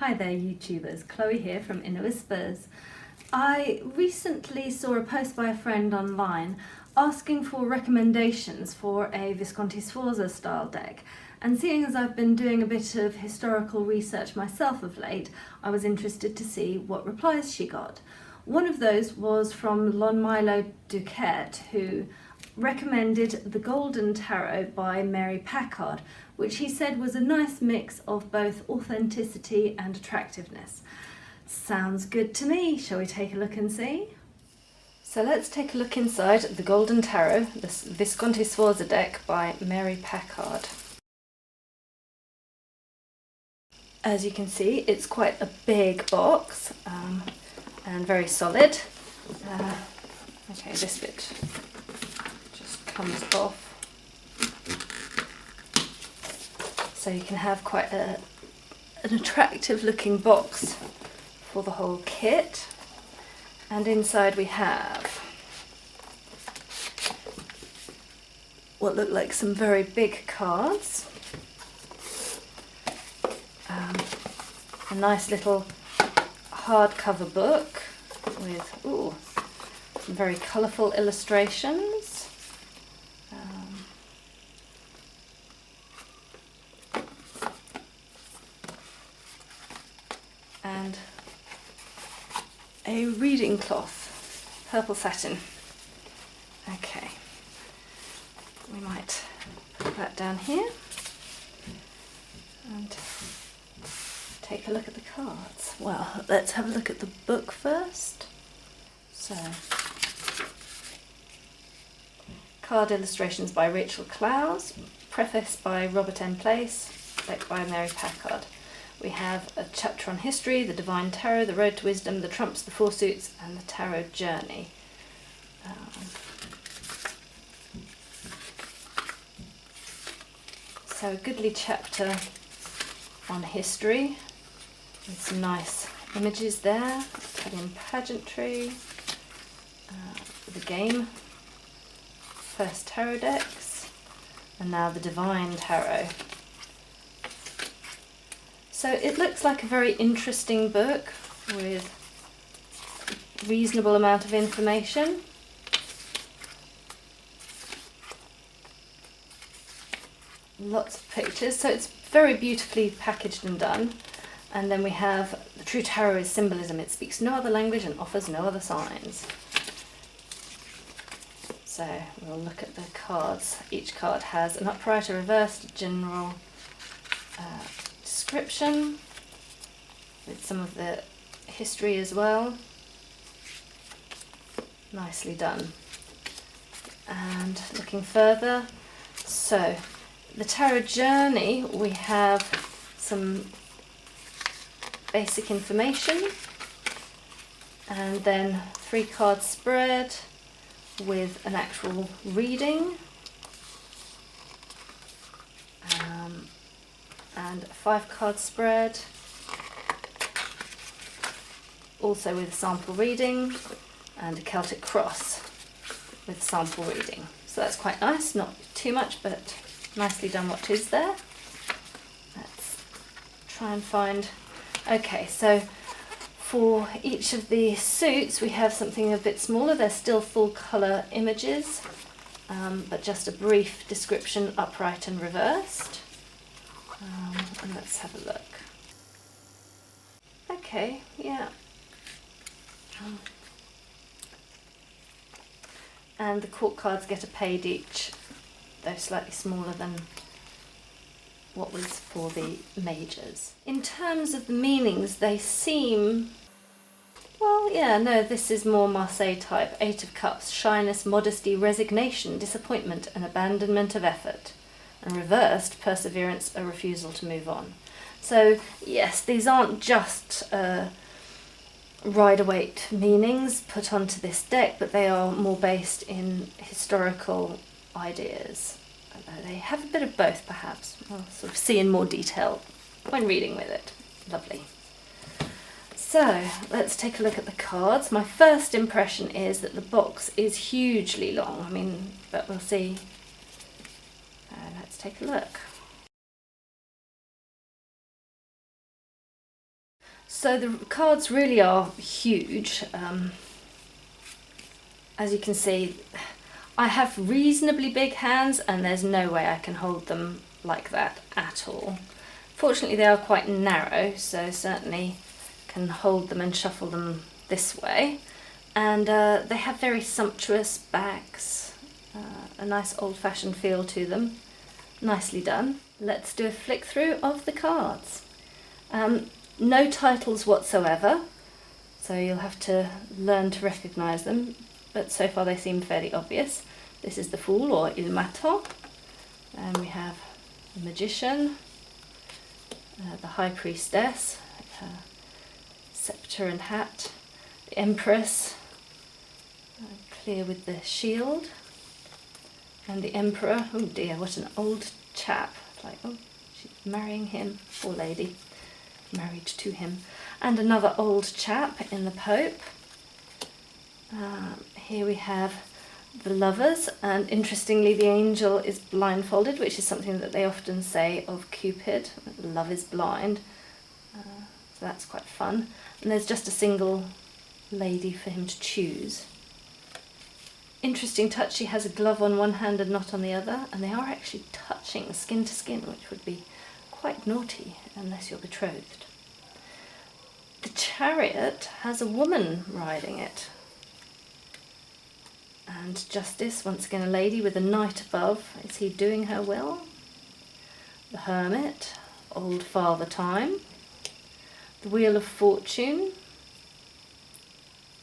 Hi there YouTubers, Chloe here from Inner Whispers. I recently saw a post by a friend online asking for recommendations for a Visconti-Sforza style deck, and seeing as I've been doing a bit of historical research myself of late, I was interested to see what replies she got. One of those was from Milo Duquette, who recommended The Golden Tarot by Mary Packard, which he said was a nice mix of both authenticity and attractiveness. Sounds good to me. Shall we take a look and see? So let's take a look inside The Golden Tarot, the Visconti-Sforza deck by Mary Packard. As you can see, it's quite a big box and very solid. Okay, this bit just comes off. So you can have quite an attractive looking box for the whole kit. And inside we have what look like some very big cards. A nice little hardcover book with some very colourful illustrations. And a reading cloth, purple satin. Okay, we might put that down here and take a look at the cards. Well, let's have a look at the book first. So, card illustrations by Rachel Clowes, preface by Robert N. Place, deck by Mary Packard. We have a chapter on history, the Divine Tarot, the Road to Wisdom, the Trumps, the Four Suits, and the Tarot Journey. So a goodly chapter on history, with some nice images there, Italian pageantry, the game, first tarot decks, and now the Divine Tarot. So it looks like a very interesting book with a reasonable amount of information. Lots of pictures, so it's very beautifully packaged and done. And then we have the true tarot is symbolism. It speaks no other language and offers no other signs. So we'll look at the cards. Each card has an upright, a reversed, a general description with some of the history as well. Nicely done. And looking further, so the Tarot Journey, we have some basic information and then 3 card spread with an actual reading. And a 5 card spread, also with a sample reading, and a Celtic cross with sample reading. So that's quite nice, not too much, but nicely done what is there. Let's try and find, okay, so for each of the suits we have something a bit smaller. They're still full colour images, but just a brief description, upright and reversed. And let's have a look. Okay, yeah. And the court cards get a page each, though slightly smaller than what was for the majors. In terms of the meanings, they seem, well, yeah, no, this is more Marseille type. 8 of Cups, shyness, modesty, resignation, disappointment, and abandonment of effort. And reversed, perseverance, a refusal to move on. So yes, these aren't just Rider-Waite meanings put onto this deck, but they are more based in historical ideas. They have a bit of both, perhaps. We'll sort of see in more detail when reading with it. Lovely. So let's take a look at the cards. My first impression is that the box is hugely long. I mean, but we'll see. Let's take a look. So the cards really are huge. As you can see, I have reasonably big hands and there's no way I can hold them like that at all. Fortunately they are quite narrow, so certainly can hold them and shuffle them this way. And they have very sumptuous backs, a nice old-fashioned feel to them. Nicely done. Let's do a flick through of the cards. No titles whatsoever, so you'll have to learn to recognise them, but so far they seem fairly obvious. This is the Fool, or Il Matin, and we have the Magician, the High Priestess, her sceptre and hat, the Empress, clear with the shield, and the Emperor. Oh dear, what an old chap. It's like, oh, she's marrying him, poor lady, married to him. And another old chap in the Pope. Here we have the Lovers, and interestingly the angel is blindfolded, which is something that they often say of Cupid. Love is blind, so that's quite fun. And there's just a single lady for him to choose. Interesting touch, she has a glove on one hand and not on the other, and they are actually touching skin to skin, which would be quite naughty unless you're betrothed. The Chariot has a woman riding it. And Justice, once again a lady with a knight above. Is he doing her will? The Hermit, old Father Time. The Wheel of Fortune.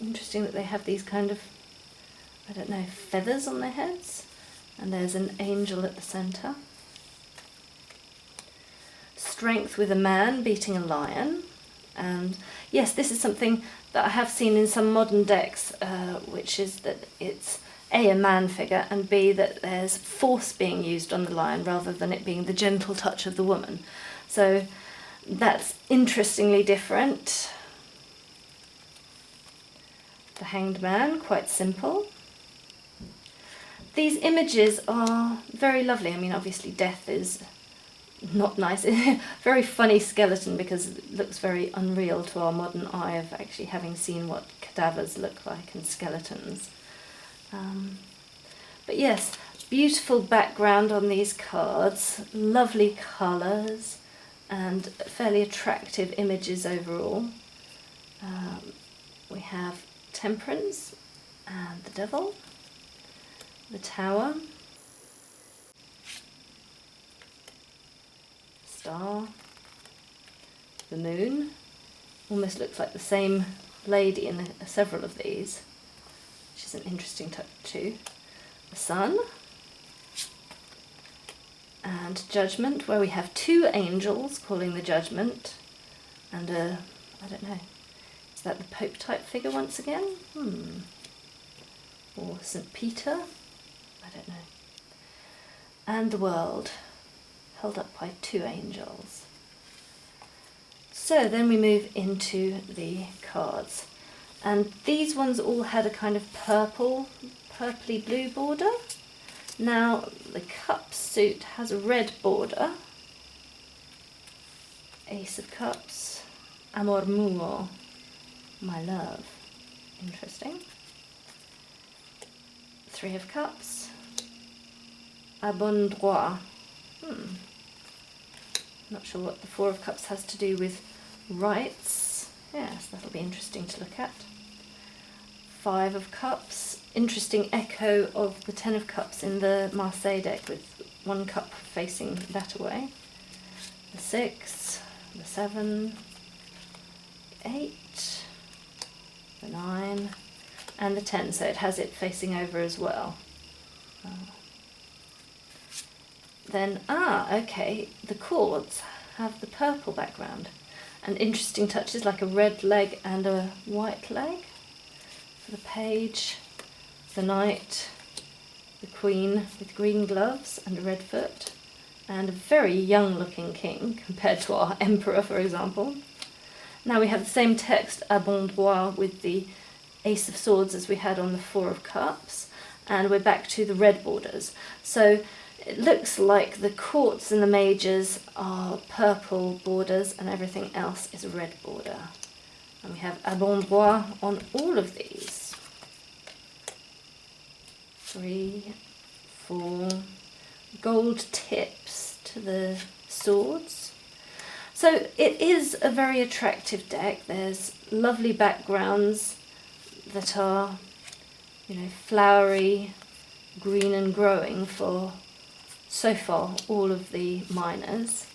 Interesting that they have these kind of, I don't know, feathers on their heads. And there's an angel at the centre. Strength with a man beating a lion. And yes, this is something that I have seen in some modern decks, which is that it's A, a man figure, and B, that there's force being used on the lion rather than it being the gentle touch of the woman. So that's interestingly different. The Hanged Man, quite simple. These images are very lovely. I mean, obviously death is not nice. Very funny skeleton, because it looks very unreal to our modern eye of actually having seen what cadavers look like and skeletons. But yes, beautiful background on these cards, lovely colours and fairly attractive images overall. We have Temperance and the Devil, the Tower, Star, the Moon. Almost looks like the same lady in several of these, which is an interesting touch too. The Sun, and Judgment, where we have two angels calling the judgment, and I don't know, is that the Pope type figure once again? Or St. Peter? I don't know. And the World, held up by two angels. So then we move into the cards, and these ones all had a kind of purpley blue border. Now the Cups suit has a red border. Ace of Cups, Amor Muo, my love, interesting. Three of Cups, A bon droit. Not sure what the Four of Cups has to do with rights. Yes, that'll be interesting to look at. Five of Cups, interesting echo of the Ten of Cups in the Marseille deck, with one cup facing that way. The Six, the Seven, the Eight, the Nine, and the 10, so it has it facing over as well. Then, okay, the chords have the purple background, and interesting touches like a red leg and a white leg. For the Page, the Knight, the Queen with green gloves and a red foot, and a very young looking king compared to our Emperor, for example. Now we have the same text, A bon droit, with the Ace of Swords as we had on the Four of Cups, and we're back to the red borders. So it looks like the courts and the majors are purple borders and everything else is a red border. And we have abondroit on all of these. 3, 4 gold tips to the swords. So it is a very attractive deck. There's lovely backgrounds that are, you know, flowery, green and growing for so far all of the minors,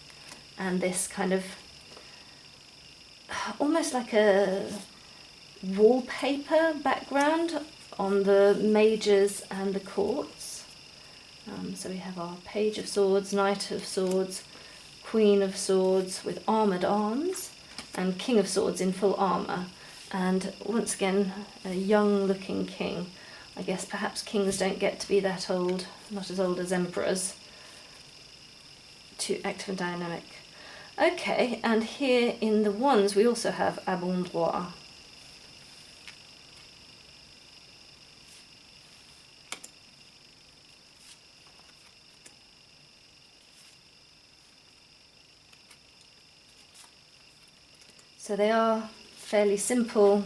and this kind of almost like a wallpaper background on the majors and the courts. So we have our Page of Swords, Knight of Swords, Queen of Swords with armoured arms, and King of Swords in full armour. And once again, a young looking king. I guess perhaps kings don't get to be that old, not as old as emperors. Too active and dynamic. Okay, and here in the wands we also have abondroit. So they are fairly simple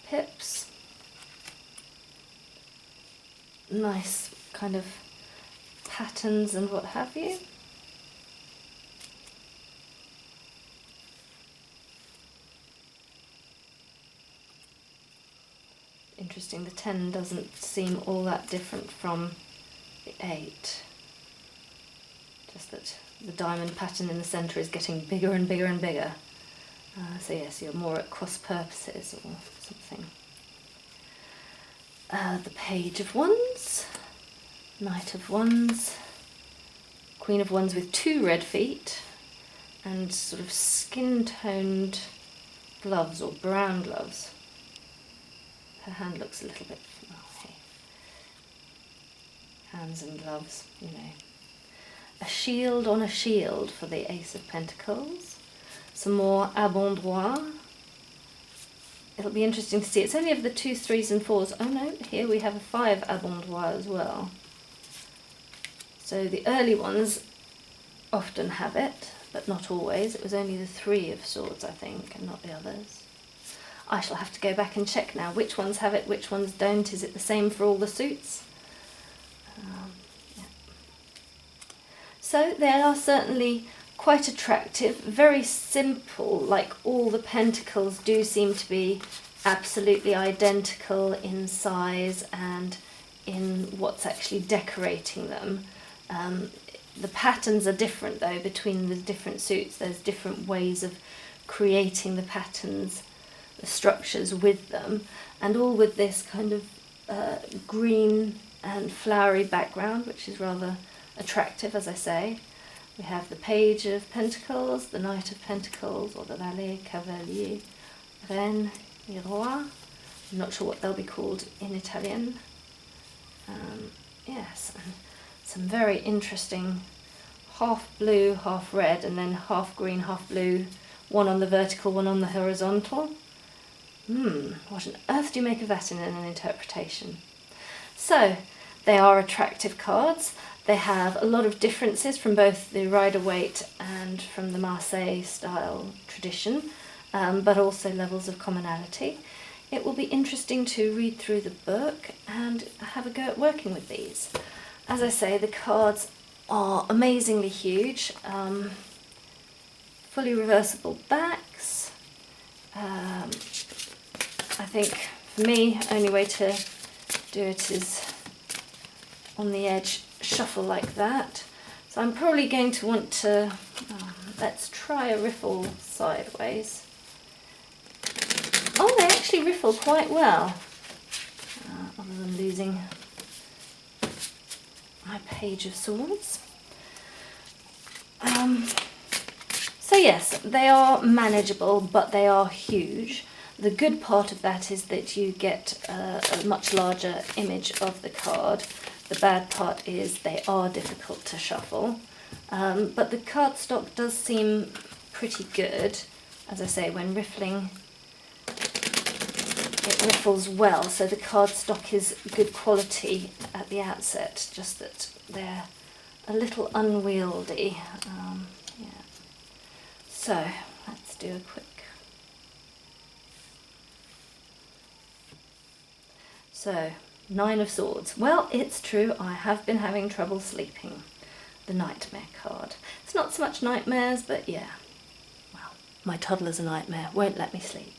pips. Nice kind of patterns and what have you. Interesting, the 10 doesn't seem all that different from the 8. Just that the diamond pattern in the centre is getting bigger and bigger and bigger. So yes, you're more at cross purposes or something. The Page of Wands, Knight of Wands, Queen of Wands with 2 red feet, and sort of skin-toned gloves or brown gloves. Her hand looks a little bit, oh, hey. Hands and gloves, you know. A shield on a shield for the Ace of Pentacles. Some more abondroit. It'll be interesting to see. It's only of the 2s, 3s and 4s. Oh no, here we have a 5 abondroit as well. So the early ones often have it, but not always. It was only the 3 of swords, I think, and not the others. I shall have to go back and check now which ones have it, which ones don't. Is it the same for all the suits? Yeah. So they are certainly quite attractive, very simple, like all the pentacles do seem to be absolutely identical in size and in what's actually decorating them. The patterns are different though between the different suits. There's different ways of creating the patterns, the structures with them, and all with this kind of green and flowery background, which is rather attractive, as I say. We have the Page of Pentacles, the Knight of Pentacles, or the Valet, Cavalier, Reine, et Roi. I'm not sure what they'll be called in Italian. Yes, and some very interesting half blue, half red, and then half green, half blue, one on the vertical, one on the horizontal. What on earth do you make of that in an interpretation? So, they are attractive cards. They have a lot of differences from both the Rider-Waite and from the Marseille style tradition, but also levels of commonality. It will be interesting to read through the book and have a go at working with these. As I say, the cards are amazingly huge, fully reversible backs. I think for me, only way to do it is on the edge, shuffle like that. So I'm probably going to want to, let's try a riffle sideways. Oh, they actually riffle quite well, other than losing my Page of Swords. So yes, they are manageable, but they are huge. The good part of that is that you get a much larger image of the card. The bad part is they are difficult to shuffle. But the cardstock does seem pretty good. As I say, when riffling, it riffles well, so the cardstock is good quality at the outset, just that they're a little unwieldy. Yeah. So, let's do a quick So, 9 of Swords. Well, it's true, I have been having trouble sleeping. The Nightmare card. It's not so much nightmares, but yeah. Well, my toddler's a nightmare, won't let me sleep.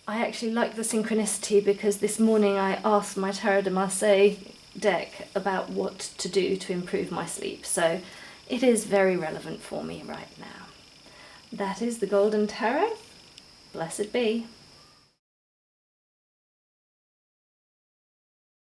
I actually like the synchronicity because this morning I asked my Tarot de Marseille deck about what to do to improve my sleep, so it is very relevant for me right now. That is the Golden Tarot. Blessed be.